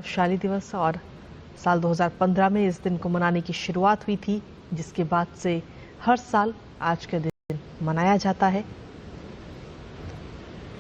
गौरवशाली दिवस और साल 2015 में इस दिन को मनाने की शुरुआत हुई थी, जिसके बाद से हर साल आज के दिन मनाया जाता है।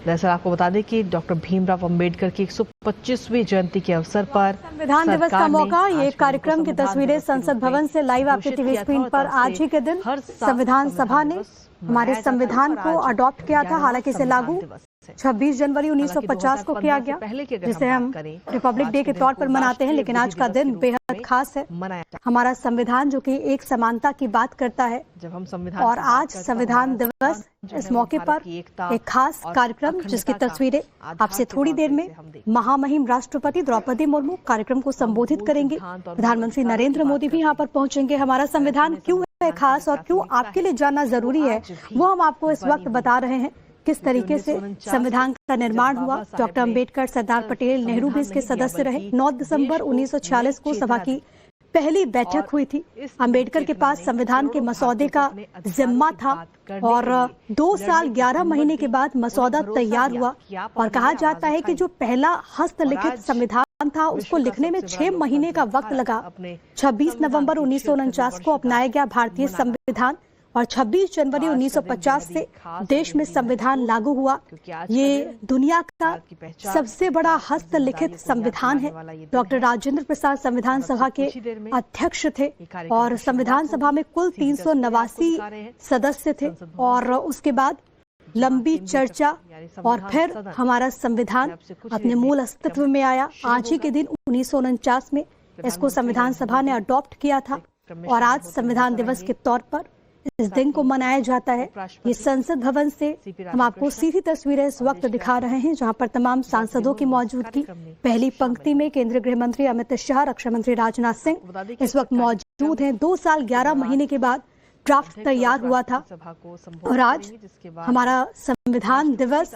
दरअसल आपको बता दें कि डॉक्टर भीमराव अंबेडकर की 125वीं जयंती के अवसर पर संविधान दिवस का मौका, ये कार्यक्रम की तस्वीरें संसद भवन से लाइव आपके टीवी स्क्रीन पर। आज ही के दिन संविधान सभा ने हमारे संविधान को अडॉप्ट किया था। हालांकि इसे लागू 26 जनवरी 1950 को किया गया, जिसे हम रिपब्लिक डे के तौर पर मनाते हैं। लेकिन आज का दिन बेहद खास है। हमारा संविधान जो कि एक समानता की बात करता है, जब हम संविधान और आज संविधान दिवस, इस मौके पर एक खास कार्यक्रम जिसकी तस्वीरें आपसे थोड़ी देर में महामहिम राष्ट्रपति द्रौपदी मुर्मू कार्यक्रम को संबोधित करेंगे। प्रधानमंत्री नरेंद्र मोदी भी यहाँ पर पहुंचेंगे। हमारा संविधान क्यों है खास और क्यों आपके लिए जानना जरूरी है, वो हम आपको इस वक्त बता रहे हैं। किस तरीके से संविधान का निर्माण हुआ, डॉक्टर अंबेडकर, सरदार पटेल, नेहरू भी इसके सदस्य रहे। 9 दिसंबर 1946 को सभा की पहली बैठक हुई थी। अंबेडकर के पास संविधान के मसौदे का जिम्मा था और 2 साल 11 महीने के बाद मसौदा तैयार हुआ। और कहा जाता है कि जो पहला हस्तलिखित संविधान था, उसको लिखने में 6 महीने का वक्त लगा। 26 नवंबर 1949 को अपनाया गया भारतीय संविधान और 26 जनवरी 1950 से देश में संविधान लागू हुआ। ये दुनिया का सबसे बड़ा हस्तलिखित संविधान है। डॉक्टर राजेंद्र प्रसाद संविधान सभा के अध्यक्ष थे और संविधान सभा में कुल 389 सदस्य थे। और उसके बाद लंबी चर्चा और फिर हमारा संविधान अपने मूल अस्तित्व में आया। आज ही के दिन 1949 में इसको संविधान सभा ने अडॉप्ट किया था और आज संविधान दिवस के तौर पर इस दिन को मनाया जाता है। ये संसद भवन से हम आपको सीधी तस्वीरें इस वक्त दिखा रहे हैं, जहां पर तमाम सांसदों की मौजूदगी। पहली पंक्ति में केंद्रीय गृह मंत्री अमित शाह, रक्षा मंत्री राजनाथ सिंह इस वक्त मौजूद हैं। 2 साल 11 महीने के बाद ड्राफ्ट तैयार हुआ था और आज हमारा संविधान दिवस,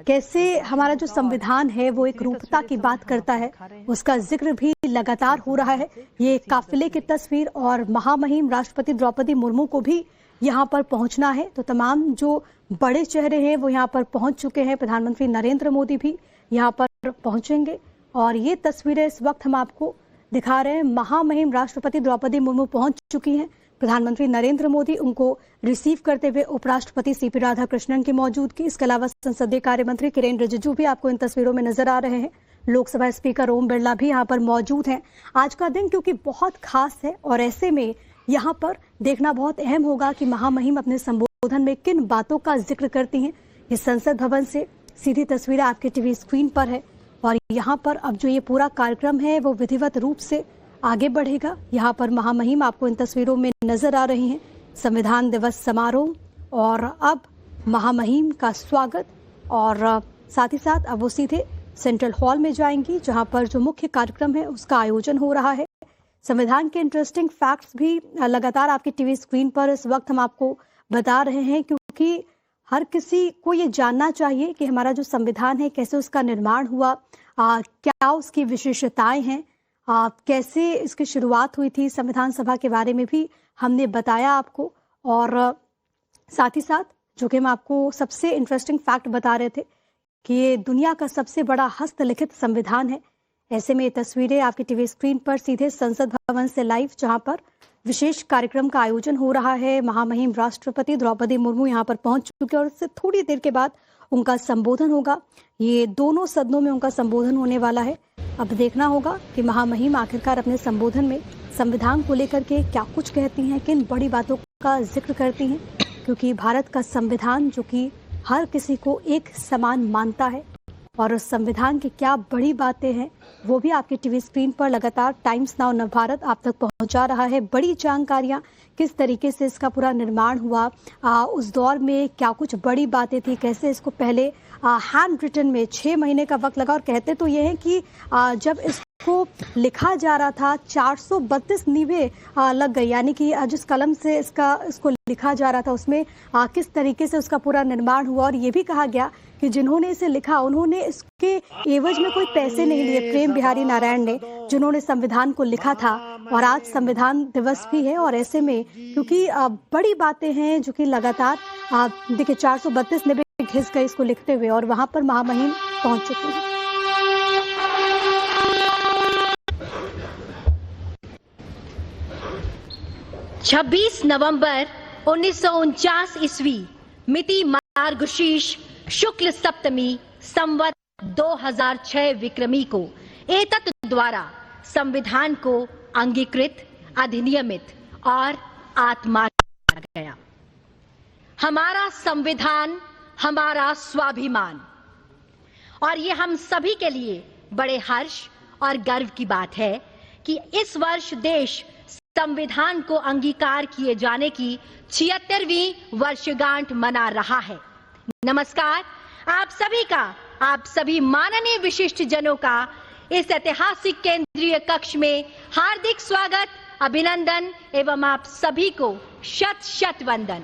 कैसे हमारा जो संविधान है वो एक रूपता की बात करता है, उसका जिक्र भी लगातार हो रहा है। ये काफिले की तस्वीर और महामहिम राष्ट्रपति द्रौपदी मुर्मू को भी यहाँ पर पहुंचना है, तो तमाम जो बड़े चेहरे हैं वो यहाँ पर पहुंच चुके हैं। प्रधानमंत्री नरेंद्र मोदी भी यहाँ पर पहुंचेंगे और ये तस्वीरें इस वक्त हम आपको दिखा रहे हैं। महामहिम राष्ट्रपति द्रौपदी मुर्मू पहुंच चुकी हैं। प्रधानमंत्री नरेंद्र मोदी उनको रिसीव करते हुए उपराष्ट्रपति सीपी राधाकृष्णन की मौजूदगी, इसके अलावा संसदीय कार्य मंत्री किरेन रिजिजू भी आपको इन तस्वीरों में नजर आ रहे हैं। लोकसभा स्पीकर ओम बिरला भी यहाँ पर मौजूद हैं। आज का दिन क्योंकि बहुत खास है और ऐसे में यहाँ पर देखना बहुत अहम होगा कि महामहिम अपने संबोधन में किन बातों का जिक्र करती हैं। ये संसद भवन से सीधी तस्वीरें आपके टीवी स्क्रीन पर है और यहाँ पर अब जो ये पूरा कार्यक्रम है वो विधिवत रूप से आगे बढ़ेगा। यहाँ पर महामहिम आपको इन तस्वीरों में नजर आ रही हैं। संविधान दिवस समारोह और अब महामहिम का स्वागत और साथ ही साथ अब वो सीधे सेंट्रल हॉल में जाएंगी, जहाँ पर जो मुख्य कार्यक्रम है उसका आयोजन हो रहा है। संविधान के इंटरेस्टिंग फैक्ट्स भी लगातार आपकी टीवी स्क्रीन पर इस वक्त हम आपको बता रहे हैं, क्योंकि हर किसी को ये जानना चाहिए कि हमारा जो संविधान है कैसे उसका निर्माण हुआ, क्या उसकी विशेषताएं हैं, कैसे इसकी शुरुआत हुई थी। संविधान सभा के बारे में भी हमने बताया आपको और साथ ही साथ जो कि हम आपको सबसे इंटरेस्टिंग फैक्ट बता रहे थे कि ये दुनिया का सबसे बड़ा हस्तलिखित संविधान है। ऐसे में ये तस्वीरें आपकी टीवी स्क्रीन पर सीधे संसद भवन से लाइव, जहां पर विशेष कार्यक्रम का आयोजन हो रहा है। महामहिम राष्ट्रपति द्रौपदी मुर्मू यहाँ पर पहुंच चुके हैं और इससे थोड़ी देर के बाद उनका संबोधन होगा। ये दोनों सदनों में उनका संबोधन होने वाला है। अब देखना होगा कि महामहिम आखिरकार अपने संबोधन में संविधान को लेकर के क्या कुछ कहती हैं, किन बड़ी बातों का जिक्र करती हैं, क्योंकि भारत का संविधान जो कि हर किसी को एक समान मानता है और उस संविधान की क्या बड़ी बातें हैं वो भी आपकी टीवी स्क्रीन पर लगातार टाइम्स नाउ नवभारत आप तक पहुंचा रहा है। बड़ी जानकारियां, किस तरीके से इसका पूरा निर्माण हुआ, उस दौर में क्या कुछ बड़ी बातें थी, कैसे इसको पहले हैंड रिटन में 6 महीने का वक्त लगा। और कहते तो ये हैं कि जब इसको लिखा जा रहा था 432 नींवें लग गई, यानी कि जिस कलम से इसको लिखा जा रहा था उसमें किस तरीके से उसका पूरा निर्माण हुआ। और ये भी कहा गया कि जिन्होंने इसे लिखा उन्होंने इसके एवज में कोई पैसे नहीं लिए। प्रेम बिहारी नारायण ने, जिन्होंने संविधान को लिखा था, और आज संविधान दिवस भी है। और ऐसे में क्योंकि बड़ी बातें हैं जो कि लगातार देखिए 432 निबे घिस गए इसको लिखते हुए और वहां पर महामहिम पहुंच चुके हैं। 26 नवंबर 1949 ईस्वी मिति मार्गशीर्ष शुक्ल सप्तमी संवत 2006 विक्रमी को एतत् द्वारा संविधान को अंगीकृत, अधिनियमित और आत्मार्पण किया गया। हमारा संविधान हमारा स्वाभिमान, और ये हम सभी के लिए बड़े हर्ष और गर्व की बात है कि इस वर्ष देश संविधान को अंगीकार किए जाने की 76वीं वर्षगांठ मना रहा है। नमस्कार, आप सभी माननीय विशिष्ट जनों का इस ऐतिहासिक केंद्रीय कक्ष में हार्दिक स्वागत, अभिनंदन एवं आप सभी को शत शत वंदन।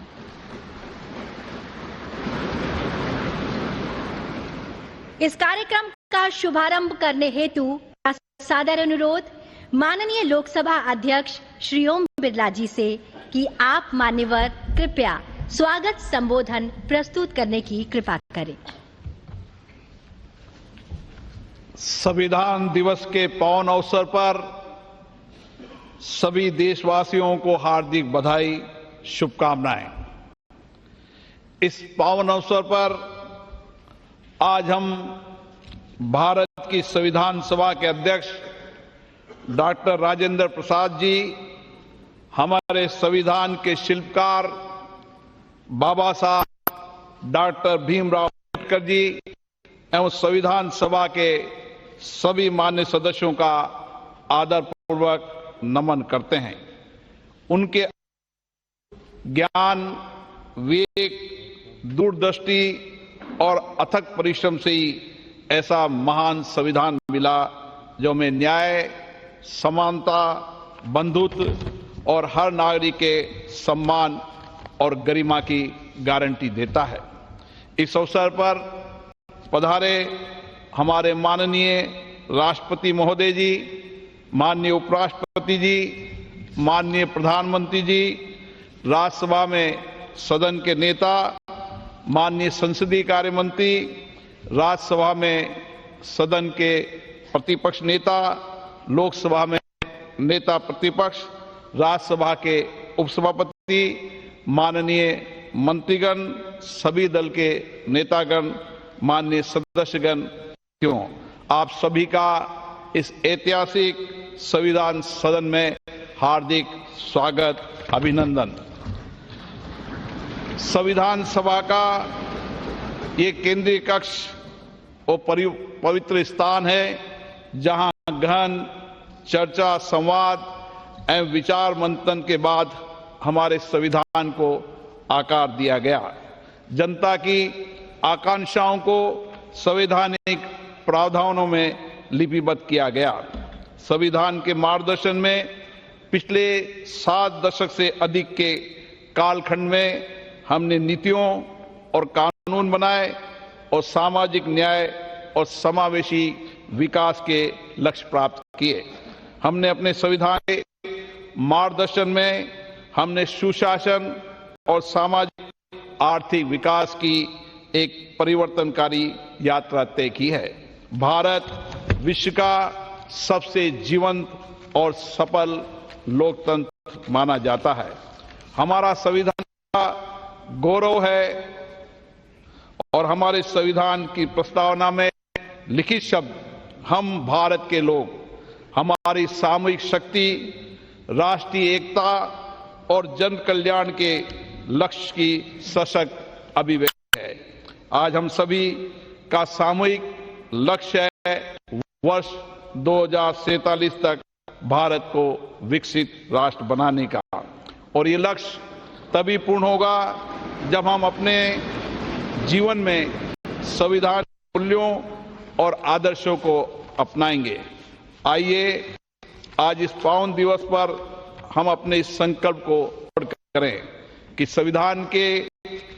इस कार्यक्रम का शुभारंभ करने हेतु सादर अनुरोध माननीय लोकसभा अध्यक्ष श्री ओम बिरला जी से कि आप मान्यवर कृपया स्वागत संबोधन प्रस्तुत करने की कृपा करें। संविधान दिवस के पावन अवसर पर सभी देशवासियों को हार्दिक बधाई, शुभकामनाएं। इस पावन अवसर पर आज हम भारत की संविधान सभा के अध्यक्ष डॉक्टर राजेंद्र प्रसाद जी, हमारे संविधान के शिल्पकार बाबा साहब डॉक्टर भीमराव अम्बेडकर जी एवं संविधान सभा के सभी मान्य सदस्यों का आदरपूर्वक नमन करते हैं। उनके ज्ञान, विवेक, दूरदृष्टि और अथक परिश्रम से ही ऐसा महान संविधान मिला जो हमें न्याय, समानता, बंधुत्व और हर नागरिक के सम्मान और गरिमा की गारंटी देता है। इस अवसर पर पधारे हमारे माननीय राष्ट्रपति महोदय जी, माननीय उपराष्ट्रपति जी, माननीय प्रधानमंत्री जी, राज्यसभा में सदन के नेता, माननीय संसदीय कार्य मंत्री, राज्यसभा में सदन के प्रतिपक्ष नेता, लोकसभा में नेता प्रतिपक्ष, राज्यसभा के उपसभापति, माननीय मंत्रीगण, सभी दल के नेतागण, माननीय सदस्यगण, आप सभी का इस ऐतिहासिक संविधान सदन में हार्दिक स्वागत, अभिनंदन। संविधान सभा का ये केंद्रीय कक्ष और पवित्र स्थान है जहां गहन चर्चा, संवाद एवं विचार मंथन के बाद हमारे संविधान को आकार दिया गया। जनता की आकांक्षाओं को संवैधानिक प्रावधानों में लिपिबद्ध किया गया। संविधान के मार्गदर्शन में पिछले 7 दशक से अधिक के कालखंड में हमने नीतियों और कानून बनाए और सामाजिक न्याय और समावेशी विकास के लक्ष्य प्राप्त किए। हमने अपने संविधान के मार्गदर्शन में हमने सुशासन और सामाजिक आर्थिक विकास की एक परिवर्तनकारी यात्रा तय की है। भारत विश्व का सबसे जीवंत और सफल लोकतंत्र माना जाता है। हमारा संविधान का गौरव है और हमारे संविधान की प्रस्तावना में लिखित शब्द हम भारत के लोग, हमारी सामूहिक शक्ति, राष्ट्रीय एकता और जन कल्याण के लक्ष्य की सशक्त अभिव्यक्ति है। आज हम सभी का सामूहिक लक्ष्य है वर्ष 2047 तक भारत को विकसित राष्ट्र बनाने का, और ये लक्ष्य तभी पूर्ण होगा जब हम अपने जीवन में संविधान मूल्यों और आदर्शों को अपनाएंगे। आइए आज इस पावन दिवस पर हम अपने इस संकल्प को करें कि संविधान के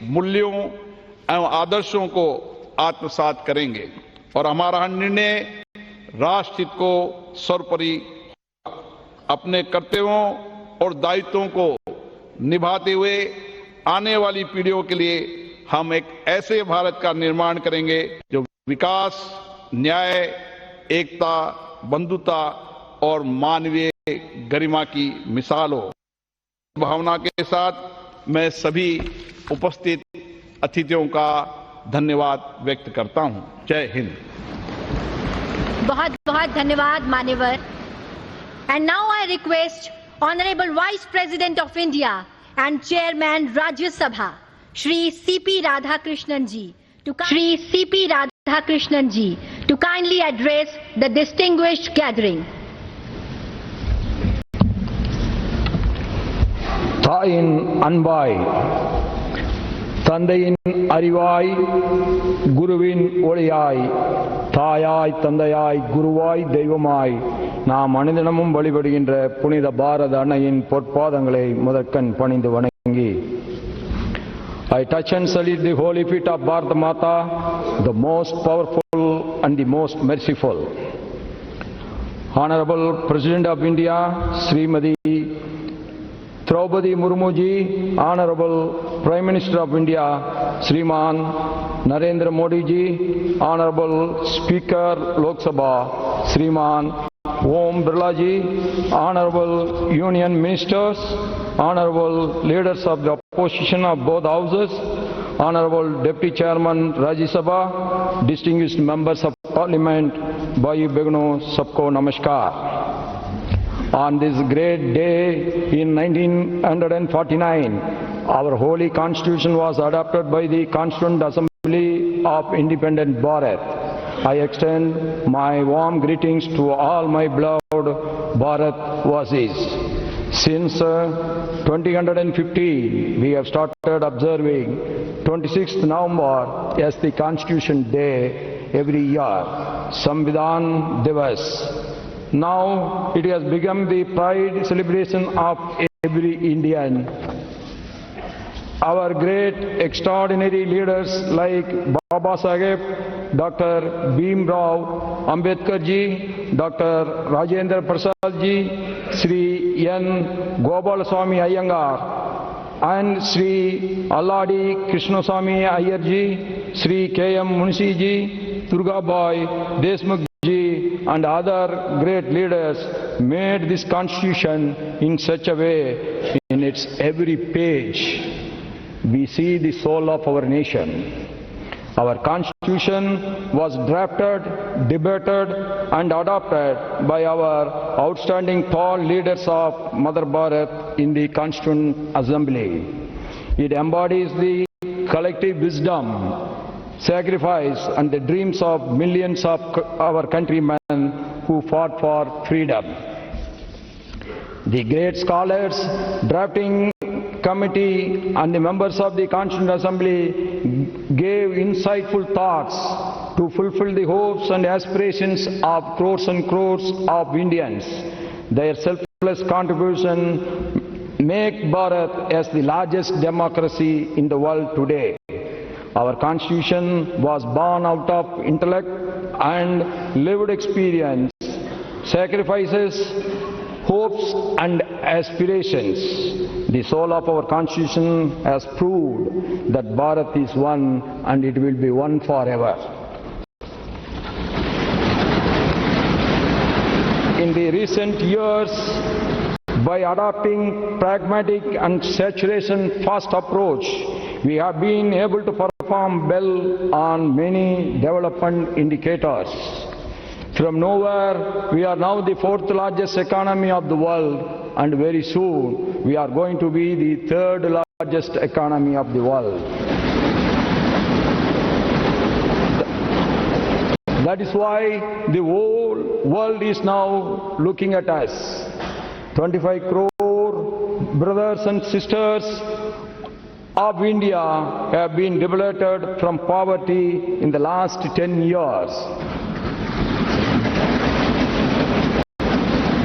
मूल्यों एवं आदर्शों को आत्मसात करेंगे और हमारा निर्णय राष्ट्र हित को सर्वोपरि, अपने कर्तव्यों और दायित्वों को निभाते हुए आने वाली पीढ़ियों के लिए हम एक ऐसे भारत का निर्माण करेंगे जो विकास, न्याय, एकता, बंधुता और मानवीय गरिमा की मिसाल हो। भावना के साथ मैं सभी उपस्थित अतिथियों का धन्यवाद व्यक्त करता हूं। जय हिंद। बहुत बहुत धन्यवाद मान्यवर। And now I request honourable vice president of India and chairman Rajya Sabha Shri CP Radhakrishnan ji to kindly address the distinguished gathering. தாயின் அன்பாய், தந்தையின் அறிவாய், குருவின் ஒளியாய், தாயாய் தந்தையாய் குருவாய் தெய்வமாய் நாம் அனுதினமும் வழிபடுகின்ற புனித பாரத அன்னையின் பொற்பாதங்களை முதற்கண் பணிந்து வணங்கி, I touch and salute the holy feet of Bharata Mata, the most powerful and the most merciful. Honorable President of India, Srimati Draupadi Murmu ji, Honorable Prime Minister of India, Shriman Narendra Modi ji, Honorable Speaker Lok Sabha, Shriman Om Birla ji, Honorable Union Ministers, Honorable Leaders of the Opposition of both houses, Honorable Deputy Chairman Rajya Sabha, distinguished members of Parliament, Bhai Begno, sabko namaskar. On this great day in 1949, our holy Constitution was adopted by the Constituent Assembly of Independent Bharat. I extend my warm greetings to all my beloved Bharatvasis. Since 2015, we have started observing 26th November as the Constitution Day every year, Samvidhan Divas. Now it has become the pride celebration of every Indian. Our great extraordinary leaders like Baba Saheb, Dr. Bhim Rao Ambedkar ji, Dr. Rajendra Prasad ji, Sri N. Gopalaswamy Iyengar, and Sri Alladi Krishnaswamy Iyer ji, Sri K.M. Munshi ji, Durgabai Deshmukh ji, and other great leaders made this Constitution in such a way. In its every page, we see the soul of our nation. Our Constitution was drafted, debated and adopted by our outstanding tall leaders of Mother Bharat in the Constituent Assembly. It embodies the collective wisdom, sacrifice and the dreams of millions of our countrymen who fought for freedom. The great scholars, drafting committee and the members of the Constituent Assembly gave insightful thoughts to fulfill the hopes and aspirations of crores and crores of Indians. Their selfless contribution make Bharat as the largest democracy in the world today. Our Constitution was born out of intellect and lived experience, sacrifices, hopes and aspirations. The soul of our Constitution has proved that Bharat is one and it will be one forever. In the recent years, by adopting pragmatic and saturation-first approach, we have been able to perform well on many development indicators. From nowhere, we are now the fourth largest economy of the world, and very soon we are going to be the third largest economy of the world. That is why the whole world is now looking at us. 25 crore brothers and sisters of India have been liberated from poverty in the last 10 years.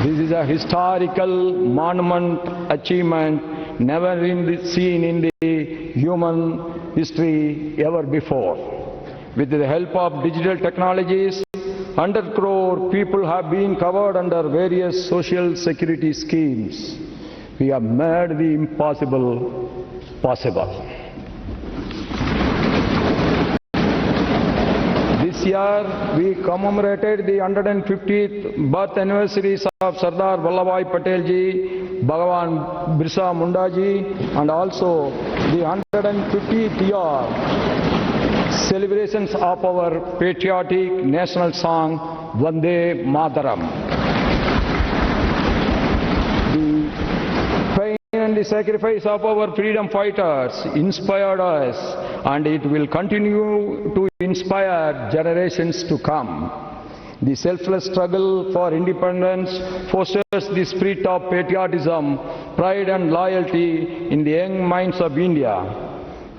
This is a historical monument achievement never seen in the human history ever before. With the help of digital technologies, 100 crore people have been covered under various social security schemes. We have made the impossible possible. This year we commemorated the 150th birth anniversaries of Sardar Vallabhbhai Patel ji, Bhagavan Birsa Munda ji, and also the 150th year celebrations of our patriotic national song Vande Mataram. The pain and the sacrifice of our freedom fighters inspired us, and it will continue to inspire generations to come. The selfless struggle for independence fosters the spirit of patriotism, pride and loyalty in the young minds of India.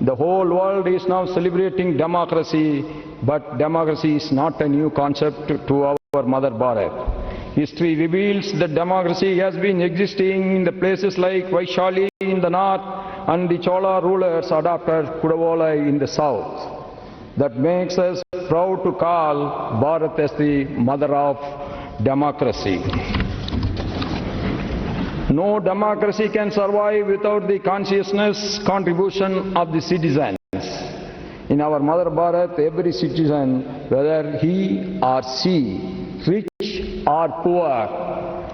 The whole world is now celebrating democracy, but democracy is not a new concept to our Mother Bharat. History reveals that democracy has been existing in the places like Vaishali in the north and the Chola rulers adopted Kudavala in the south. That makes us proud to call Bharat as the mother of democracy. No democracy can survive without the consciousness contribution of the citizens. In our Mother Bharat, every citizen, whether he or she, rich or poor,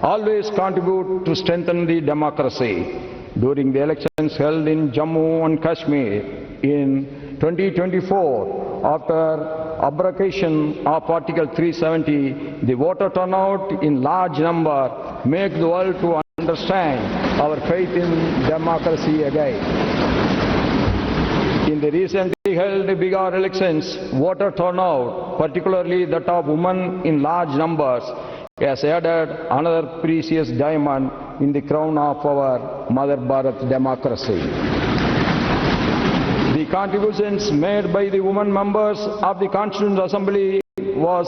always contribute to strengthen the democracy. During the elections held in Jammu and Kashmir in 2024, after abrogation of Article 370, the voter turnout in large number make the world to understand our faith in democracy again. In the recently held Bihar elections, voter turnout, particularly that of women in large numbers, has added another precious diamond in the crown of our Mother Bharat democracy. The contributions made by the women members of the Constituent Assembly was